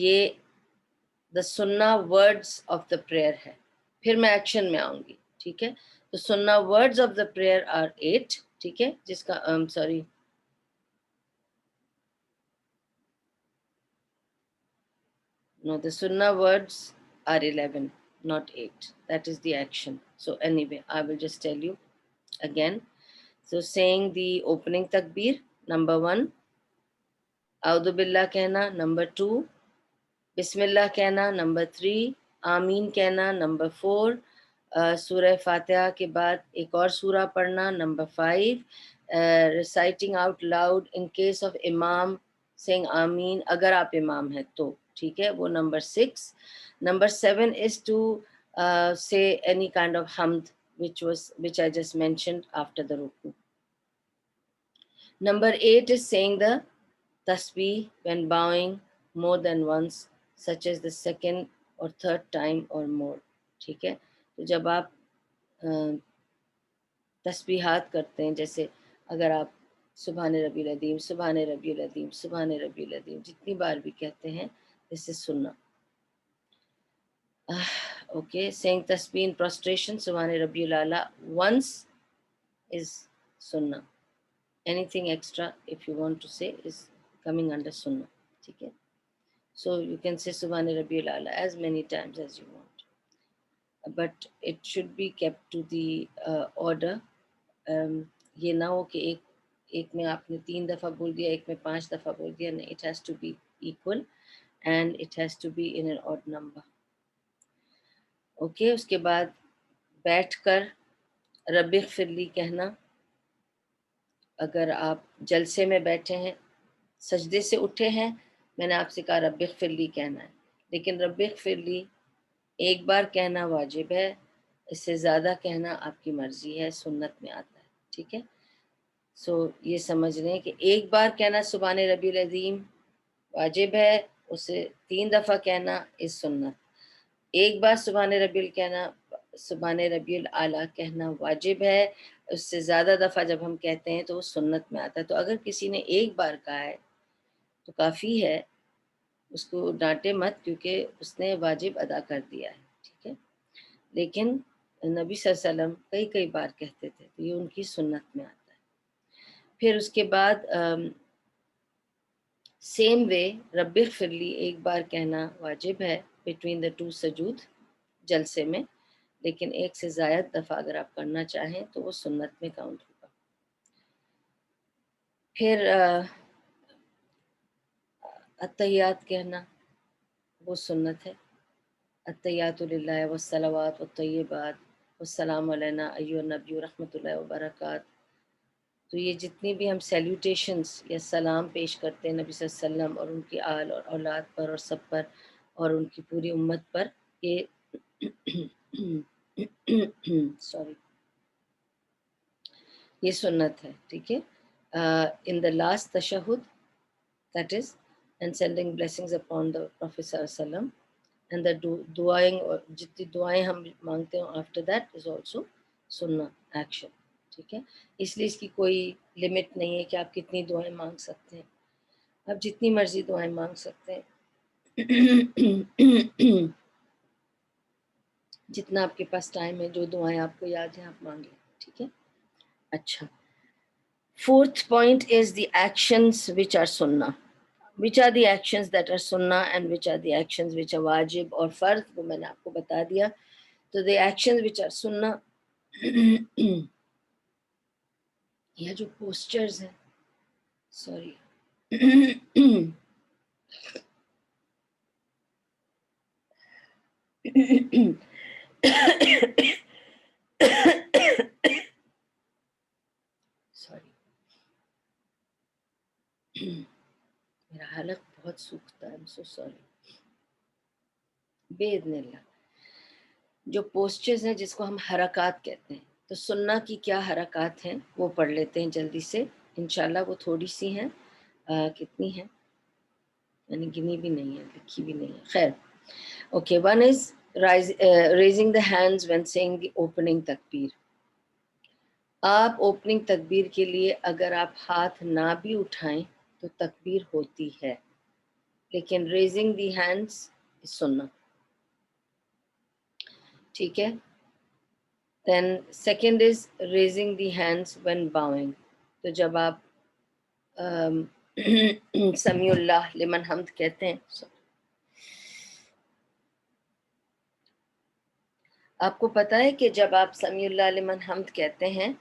یہ the سننا words of the prayer ہے. پھر میں ایکشن میں آؤں گی. ٹھیک ہے، تو سننا words of the prayer are 8. ٹھیک ہے، جس کا sorry no, the sunnah words are 11, not 8. That is the action. So anyway, I will just tell you again. So saying the opening takbir, number 1, Audhu Billah kehna, number 2, Bismillah kehna, number 3, Ameen kehna, number 4, سورہ فاتحہ کے بعد ایک اور سورہ پڑھنا، number 5, reciting out loud in case of imam saying آمین اگر آپ امام ہیں تو. ٹھیک ہے، وہ number 6. Number 7 is to say any kind of hamd which I just mentioned after the ruku. Number 8 is saying the tasbih when bowing more than once, such as the second or third time or more. ٹھیک ہے، تو جب آپ تسبیحات کرتے ہیں، جیسے اگر آپ سبحان ربی العظیم سبحان ربی العظیم سبحان ربی العظیم جتنی بار بھی کہتے ہیں، اس سے سننا. اوکے، سینگ تسبیح ان پروسٹریشن سبحان ربی العلیٰ once is سننا. Any thing extra if you want to say is coming under سننا. ٹھیک ہے، so you can say سبحان ربی العلیٰ as many times as you want, but it should be kept to the order. یہ نہ ہو کہ ایک میں آپ نے 3 دفعہ بول دیا، ایک میں 5 دفعہ بول دیا. نہیں، it has to be equal and it has to be in an odd number. Okay, اس کے بعد بیٹھ کر رب اغفر لی کہنا. اگر آپ جلسے میں بیٹھے ہیں، سجدے سے اٹھے ہیں، میں نے آپ سے کہا رب اغفر لی کہنا ہے، لیکن رب اغفر لی ایک بار کہنا واجب ہے، اس سے زیادہ کہنا آپ کی مرضی ہے، سنت میں آتا ہے. ٹھیک ہے، سو یہ سمجھ لیں کہ ایک بار کہنا سبحان ربی العظیم واجب ہے، اسے 3 دفعہ کہنا اس سنت. ایک بار سبحان ربی الاعلیٰ کہنا واجب ہے، اس سے زیادہ دفعہ جب ہم کہتے ہیں تو وہ سنت میں آتا ہے. تو اگر کسی نے ایک بار کہا ہے تو کافی ہے، اس کو ڈانٹے مت، کیونکہ اس نے واجب ادا کر دیا ہے. ٹھیک ہے، لیکن نبی صلی اللہ علیہ وسلم کئی بار کہتے تھے، تو یہ ان کی سنت میں آتا ہے. پھر اس کے بعد سیم وے رب اغفر لی ایک بار کہنا واجب ہے بٹوین دا 2 سجود جلسے میں، لیکن ایک سے زائد دفعہ اگر آپ کرنا چاہیں تو وہ سنت میں کاؤنٹ ہوگا. پھر التحیات کہنا وہ سنت ہے. التحیات للہ والصلوات والطیبات والسلام علینا ایھا النبی ورحمۃ اللہ وبرکاتہ. تو یہ جتنی بھی ہم سیلیوٹیشنز یا سلام پیش کرتے ہیں نبی صلی اللہ علیہ وسلم اور ان کی آل اور اولاد پر اور سب پر اور ان کی پوری امت پر، یہ سوری یہ سنت ہے، ٹھیک ہے. ان دا لاسٹ تشہد، that is and sending blessings upon the prophet صلی اللہ علیہ وسلم اینڈ دا دعائیں، اور جتنی دعائیں ہم مانگتے ہیں آفٹر دیٹ از آلسو سننا ایکشن، ٹھیک ہے. اس لیے اس کی کوئی لمٹ نہیں ہے کہ آپ کتنی دعائیں مانگ سکتے ہیں، آپ جتنی مرضی دعائیں مانگ سکتے ہیں، جتنا آپ کے پاس ٹائم ہے، جو دعائیں آپ کو یاد ہیں آپ مانگ لیں، ٹھیک ہے. اچھا، fourth point is the actions which are sunnah. Which are the actions that are sunnah and which are the actions which are wajib اور فرض، وہ میں نے آپ کو بتا دیا. تو the actions which are sunnah یہ جو postures ہیں، sorry sorry میرا حلق بہت سوکھتا ہے، I'm so sorry. بِإِذْنِ اللہ، جو پوسچرز ہیں جس کو ہم حرکات کہتے ہیں، تو سننا کی کیا حرکات ہیں وہ پڑھ لیتے ہیں جلدی سے انشاءاللہ. وہ تھوڑی سی ہیں، کتنی ہیں یعنی گنی بھی نہیں ہے، لکھی بھی نہیں ہے، خیر. Okay, one is raising the hands when saying the opening تکبیر. آپ اوپننگ تکبیر کے لیے اگر آپ ہاتھ نہ بھی اٹھائیں تو تکبیر ہوتی ہے، لیکن ریزنگ دی ہینڈز سننا، ٹھیک ہے. Then second is raising the hands when bowing. تو جب آپ سمیع اللہ لمن حمد کہتے ہیں، آپ کو پتہ ہے کہ جب آپ سمیع اللہ لمن حمد کہتے ہیں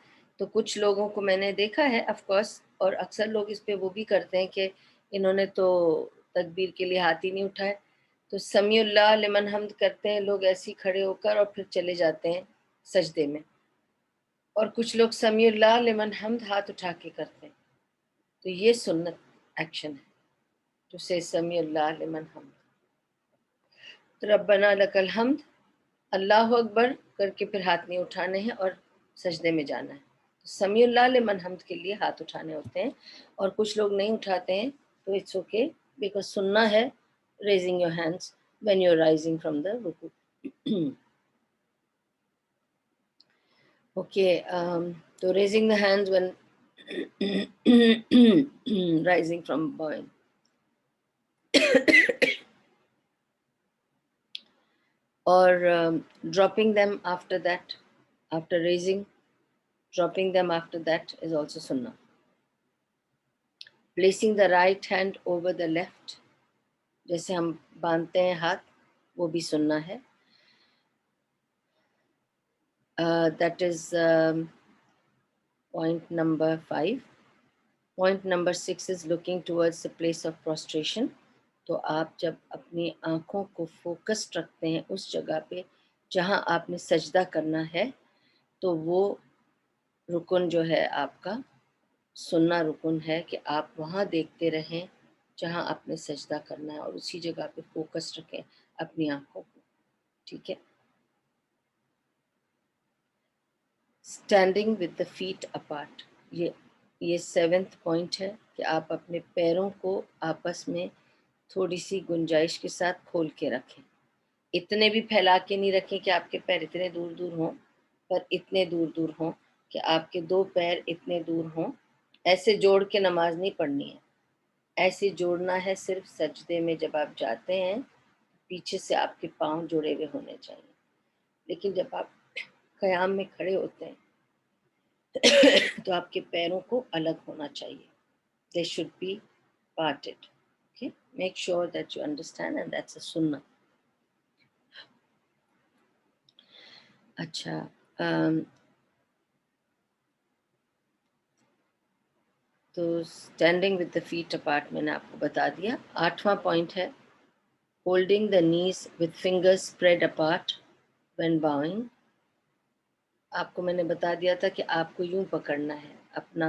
تو کچھ لوگوں کو میں نے دیکھا ہے آف کورس، اور اکثر لوگ اس پہ وہ بھی کرتے ہیں کہ انہوں نے تو تکبیر کے لیے ہاتھ ہی نہیں اٹھائے، تو سمیع اللہ لمن حمد کرتے ہیں لوگ ایسے ہی کھڑے ہو کر اور پھر چلے جاتے ہیں سجدے میں، اور کچھ لوگ سمیع اللہ لمن حمد ہاتھ اٹھا کے کرتے ہیں. تو یہ سنت ایکشن ہے، تو سے سمیع اللہ لمن حمد. ربنا لک الحمد، اللہ اکبر کر کے پھر ہاتھ نہیں اٹھانے ہیں اور سجدے میں جانا ہے. سمیع اللہ لمن حمد کے لیے ہاتھ اٹھانے ہوتے ہیں، اور کچھ لوگ نہیں اٹھاتے ہیں تو اٹس اوکے، بیکاز سننا ہے raising your hands when you are raising from the رکوع. اوکے، تو raising the hands when raising from bowing. اور dropping them after that, after raising, dropping them after that is also sunnah. Placing the right hand over the left، جیسے ہم باندھتے ہیں ہاتھ، وہ بھی سننا ہے. That is point number 5. Point number 6 is looking towards the place of prostration. تو آپ جب اپنی آنکھوں کو فوکسڈ رکھتے ہیں اس جگہ پہ جہاں آپ نے سجدہ کرنا ہے، تو وہ رکن جو ہے آپ کا سننا رکن ہے کہ آپ وہاں دیکھتے رہیں جہاں آپ نے سجدہ کرنا ہے، اور اسی جگہ پہ فوکس رکھیں اپنی آنکھوں کو، ٹھیک ہے. Standing with the feet apart, یہ 7th پوائنٹ ہے کہ آپ اپنے پیروں کو آپس میں تھوڑی سی گنجائش کے ساتھ کھول کے رکھیں. اتنے بھی پھیلا کے نہیں رکھیں کہ آپ کے پیر اتنے دور دور ہوں، پر اتنے دور دور ہوں کہ آپ کے 2 پیر اتنے دور ہوں. ایسے جوڑ کے نماز نہیں پڑھنی ہے، ایسے جوڑنا ہے صرف سجدے میں جب آپ جاتے ہیں پیچھے سے آپ کے پاؤں جڑے ہوئے ہونے چاہیے، لیکن جب آپ قیام میں کھڑے ہوتے ہیں تو آپ کے پیروں کو الگ ہونا چاہیے. They should be parted. Okay? Make sure that you understand, and that's a sunnah. اچھا، تو standing with the feet apart میں نے آپ کو بتا دیا. 8واں پوائنٹ ہے holding the knees with fingers spread apart when bowing. آپ کو میں نے بتا دیا تھا کہ آپ کو یوں پکڑنا ہے اپنا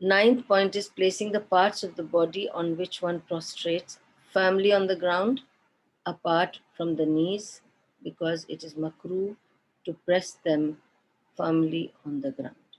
Ninth point is placing the parts of the body on which one prostrates firmly on the ground, apart from the knees, because it is makruh to press them firmly on the ground.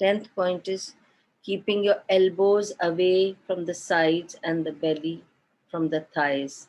10th point is keeping your elbows away from the sides and the belly from the thighs.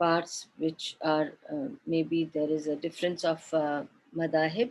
parts which are maybe there is a difference of madahib,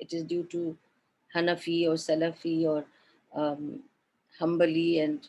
it is due to Hanafi or Salafi or Hanbali and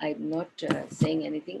I'm not saying anything,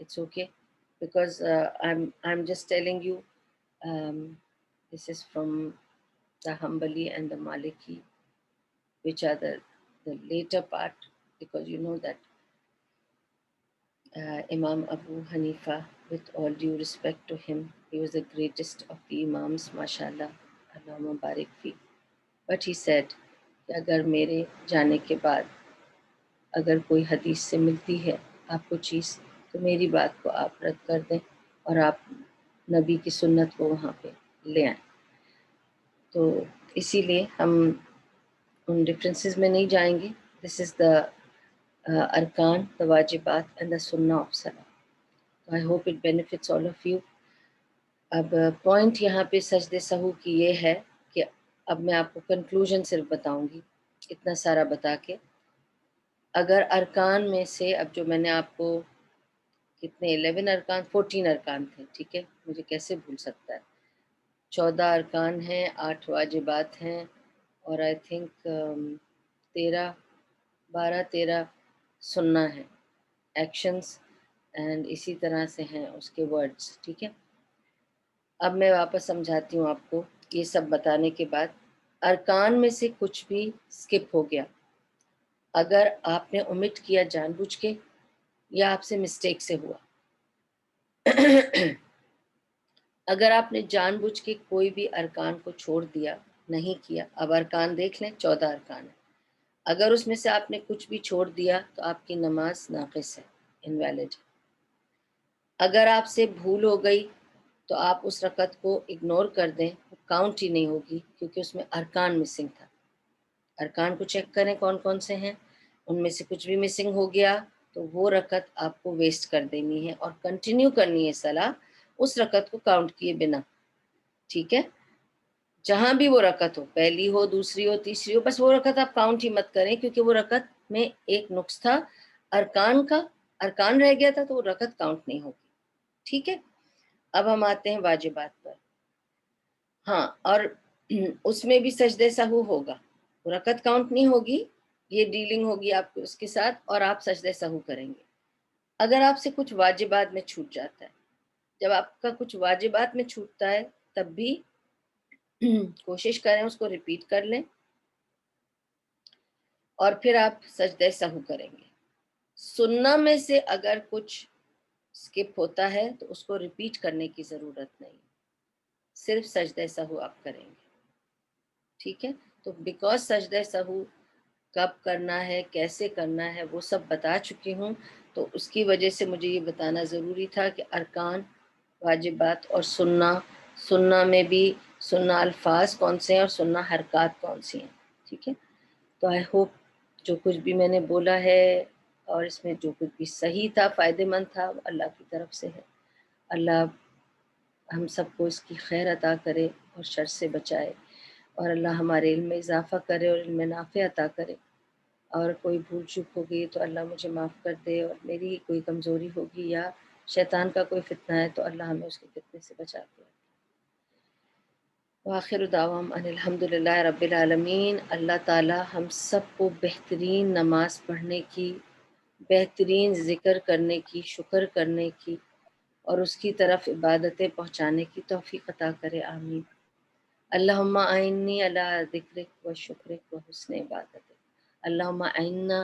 it's okay, because I'm just telling you this is from the Hanbali and the Maliki, which are the later part, because you know that Imam Abu Hanifa, with all due respect to him, he was the greatest of the Imams, mashallah, Allahumma barik fi. But he said کہ اگر میرے جانے کے بعد اگر کوئی حدیث سے ملتی ہے آپ کو چیز تو میری بات کو آپ رد کر دیں اور آپ نبی کی سنت کو وہاں پہ لے آئیں. تو اسی لیے ہم ان ڈفرینسز میں نہیں جائیں گے. دس از دا ارکان، دا واجبات اینڈ دا سنہ آف صلاح. I hope it benefits all of you. اب پوائنٹ یہاں پہ سجدے سہو کی یہ ہے کہ اب میں آپ کو کنکلوژن صرف بتاؤں گی اتنا سارا بتا کے. اگر ارکان میں سے اب جو میں نے آپ کو کتنے 11 ارکان 14 ارکان تھے، ٹھیک ہے، مجھے کیسے بھول سکتا ہے. 14 ارکان ہیں، 8 واجبات ہیں اور آئی تھنک 13 سننا ہے ایکشنز، اینڈ اسی طرح سے ہیں اس کے ورڈز. ٹھیک ہے، اب میں واپس سمجھاتی ہوں آپ کو. یہ سب بتانے کے بعد ارکان میں سے کچھ بھی سکپ ہو گیا، اگر آپ نے omit کیا جان بوجھ کے یا آپ سے مسٹیک سے ہوا، اگر آپ نے جان بوجھ کے کوئی بھی ارکان کو چھوڑ دیا، نہیں کیا. اب ارکان دیکھ لیں، 14 ارکان ہیں. اگر اس میں سے آپ نے کچھ بھی چھوڑ دیا تو آپ کی نماز ناقص ہے، انویلڈ. اگر آپ سے بھول ہو گئی تو آپ اس رکعت کو اگنور کر دیں، وہ کاؤنٹ ہی نہیں ہوگی کیونکہ اس میں ارکان مسنگ تھا. ارکان کو چیک کریں کون کون سے ہیں، ان میں سے کچھ بھی مسنگ ہو گیا تو وہ رکعت آپ کو ویسٹ کر دینی ہے اور کنٹینیو کرنی ہے صلاح اس رکعت کو کاؤنٹ کیے بنا. ٹھیک ہے، جہاں بھی وہ رکعت ہو، پہلی ہو، دوسری ہو، تیسری ہو، بس وہ رکعت آپ کاؤنٹ ہی مت کریں کیونکہ وہ رکعت میں ایک نقص تھا ارکان کا، ارکان رہ گیا تھا تو وہ رکعت کاؤنٹ نہیں ہوگی. ٹھیک ہے، اب ہم آتے ہیں واجبات پر. ہاں، اور اس میں بھی سجدے سہو ہوگا، رکعت کاؤنٹ نہیں ہوگی، یہ ڈیلنگ ہوگی آپ کو اس کے ساتھ اور آپ سجدے سہو کریں گے. اگر آپ سے کچھ واجبات میں چھوٹ جاتا ہے، جب آپ کا کچھ واجبات میں چھوٹتا ہے تب بھی کوشش کریں اس کو ریپیٹ کر لیں اور پھر آپ سجدے سہو کریں گے. سنہ میں سے اگر کچھ سکپ ہوتا ہے تو اس کو ریپیٹ کرنے کی ضرورت نہیں، صرف سجدہ سہو آپ کریں گے. ٹھیک ہے، تو بیکاز سجدہ سہو کب کرنا ہے، کیسے کرنا ہے، وہ سب بتا چکی ہوں، تو اس کی وجہ سے مجھے یہ بتانا ضروری تھا کہ ارکان، واجبات اور سنہ میں بھی سنہ الفاظ کون سے ہیں اور سنہ حرکات کون سی ہیں. ٹھیک ہے، تو آئی ہوپ جو کچھ بھی میں نے بولا ہے اور اس میں جو کچھ بھی صحیح تھا، فائدہ مند تھا، وہ اللہ کی طرف سے ہے. اللہ ہم سب کو اس کی خیر عطا کرے اور شر سے بچائے، اور اللہ ہمارے علم میں اضافہ کرے اور علم نافع عطا کرے. اور کوئی بھول چوک ہو گئی تو اللہ مجھے معاف کر دے، اور میری کوئی کمزوری ہوگی یا شیطان کا کوئی فتنہ ہے تو اللہ ہمیں اس کے فتنے سے بچا دے. وآخر دعوام ان الحمدللہ رب العالمین. اللہ تعالی ہم سب کو بہترین نماز پڑھنے کی، بہترین ذکر کرنے کی، شکر کرنے کی اور اس کی طرف عبادتیں پہنچانے کی توفیق عطا کرے. آمین. اللہم اعنی علی ذکرک و شکرک و حسن عبادتک. اللہم اعنا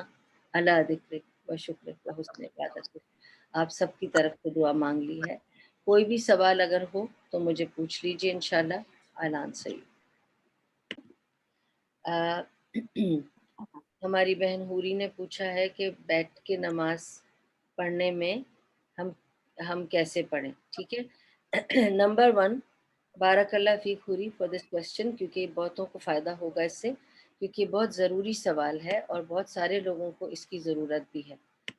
علی ذکرک و شکرک و حسن عبادتک. آپ سب کی طرف سے دعا مانگ لی ہے. کوئی بھی سوال اگر ہو تو مجھے پوچھ لیجئے، انشاءاللہ I'll answer you. ہماری بہن حوری نے پوچھا ہے کہ بیٹھ کے نماز پڑھنے میں ہم کیسے پڑھیں. ٹھیک ہے، نمبر 1، بارک اللہ فیک حوری فار دس کوسچن، کیونکہ بہتوں کو فائدہ ہوگا اس سے، کیونکہ بہت ضروری سوال ہے اور بہت سارے لوگوں کو اس کی ضرورت بھی ہے.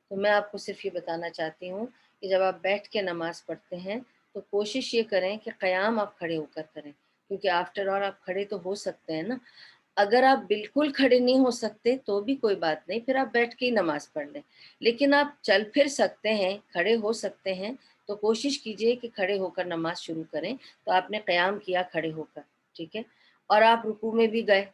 تو میں آپ کو صرف یہ بتانا چاہتی ہوں کہ جب آپ بیٹھ کے نماز پڑھتے ہیں تو کوشش یہ کریں کہ قیام آپ کھڑے ہو کر کریں، کیونکہ آفٹر آل آپ کھڑے تو ہو سکتے ہیں نا. اگر آپ بالکل کھڑے نہیں ہو سکتے تو بھی کوئی بات نہیں، پھر آپ بیٹھ کے ہی نماز پڑھ لیں. لیکن آپ چل پھر سکتے ہیں، کھڑے ہو سکتے ہیں، تو کوشش کیجئے کہ کھڑے ہو کر نماز شروع کریں. تو آپ نے قیام کیا کھڑے ہو کر، ٹھیک ہے، اور آپ رکوع میں بھی گئے.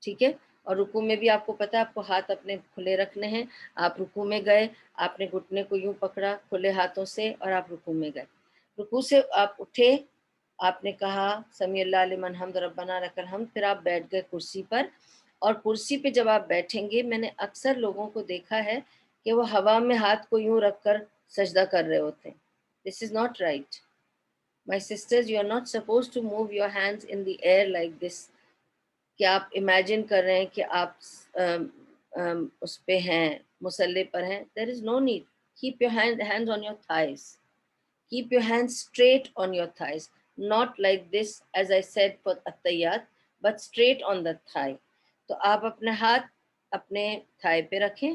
ٹھیک ہے، اور رکوع میں بھی آپ کو پتہ ہے آپ کو ہاتھ اپنے کھلے رکھنے ہیں. آپ رکوع میں گئے، آپ نے گھٹنے کو یوں پکڑا کھلے ہاتھوں سے اور آپ رکوع میں گئے. رکوع سے آپ اٹھے، آپ نے کہا سمیع اللہ لمن حمد ربنا لک الحمد، پھر آپ بیٹھ گئے کرسی پر. اور کرسی پہ جب آپ بیٹھیں گے، میں نے اکثر لوگوں کو دیکھا ہے کہ وہ ہوا میں ہاتھ کو یوں رکھ کر سجدہ کر رہے ہوتے ہیں. This is not right. My sisters, you are not supposed to move your hands in the air like this. کہ آپ امیجن کر رہے ہیں کہ آپ اس پہ ہیں, مصلی پر ہیں. There is no need. Keep your hands on your thighs. Keep your hands straight on your thighs. Not like this, as I said for at-tahiyyat, but straight on the thigh. تو آپ اپنے ہاتھ اپنے تھائی پہ رکھیں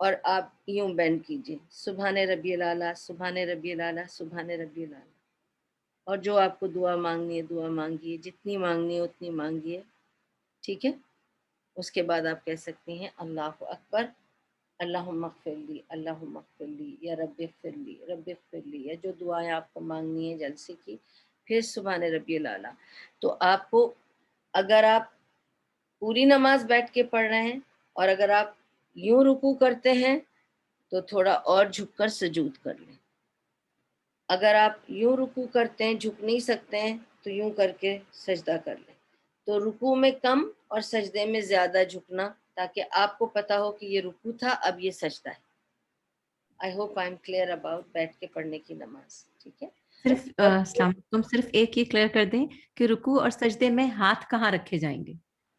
اور آپ یوں بینڈ کیجئے. سبحان ربی الاعلیٰ, سبحان ربی الاعلیٰ, سبحان ربی الاعلیٰ. اور جو آپ کو دعا مانگنی ہے دعا مانگیے, جتنی مانگنی ہے اتنی مانگیے. ٹھیک ہے. اس کے بعد آپ کہہ سکتی ہیں اللہ اکبر, اللہم اغفر لی, اللہم اغفر لی, یا رب اغفر لی, رب اغفر لی, یا جو دعائیں آپ کو مانگنی ہے جلسے کی. پھر سبحان ربی الاعلیٰ. تو آپ کو, اگر آپ پوری نماز بیٹھ کے پڑھ رہے ہیں اور اگر آپ یوں رکوع کرتے ہیں تو تھوڑا اور جھک کر سجود کر لیں. اگر آپ یوں رکوع کرتے ہیں, جھک نہیں سکتے ہیں, تو یوں کر کے سجدہ کر لیں. تو رکوع میں کم اور سجدے میں زیادہ جھکنا, تاکہ آپ کو پتا ہو کہ یہ رکوع تھا, اب یہ سجدہ ہے. I hope I'm clear about بیٹھ کے پڑھنے کی نماز. ٹھیک ہے. صرف السلام علیکم, صرف ایک یہ کلیئر کر دیں کہ رکوع اور سجدے میں ہاتھ کہاں رکھے جائیں گے؟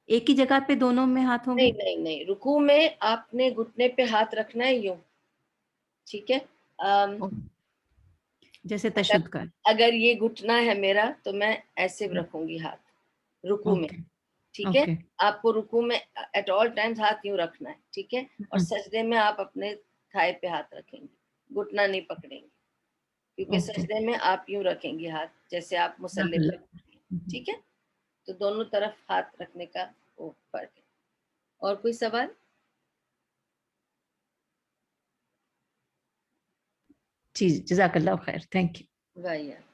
ایک ہی جگہ پہ دونوں میں ہاتھ ہوں گے؟ نہیں, رکوع میں آپ نے گھٹنے پہ ہاتھ رکھنا ہے یوں. ٹھیک ہے. جیسے تشہد کا. اگر یہ گھٹنا ہے میرا تو میں ایسے رکھوں گی ہاتھ رکوع میں. ٹھیک ہے. آپ کو رکوع میں ایٹ آل ٹائمز ہاتھ یوں رکھنا ہے. ٹھیک ہے. اور سجدے میں آپ اپنے تھائی پہ ہاتھ رکھیں گے, گھٹنا نہیں پکڑیں گے, کیونکہ سجدے میں آپ یوں رکھیں گے ہاتھ جیسے آپ مصلی پہ. ٹھیک ہے. تو دونوں طرف ہاتھ رکھنے کا وہ فرق ہے. اور کوئی سوال؟ جی, جزاک اللہ خیر, تھینک یو. واہ.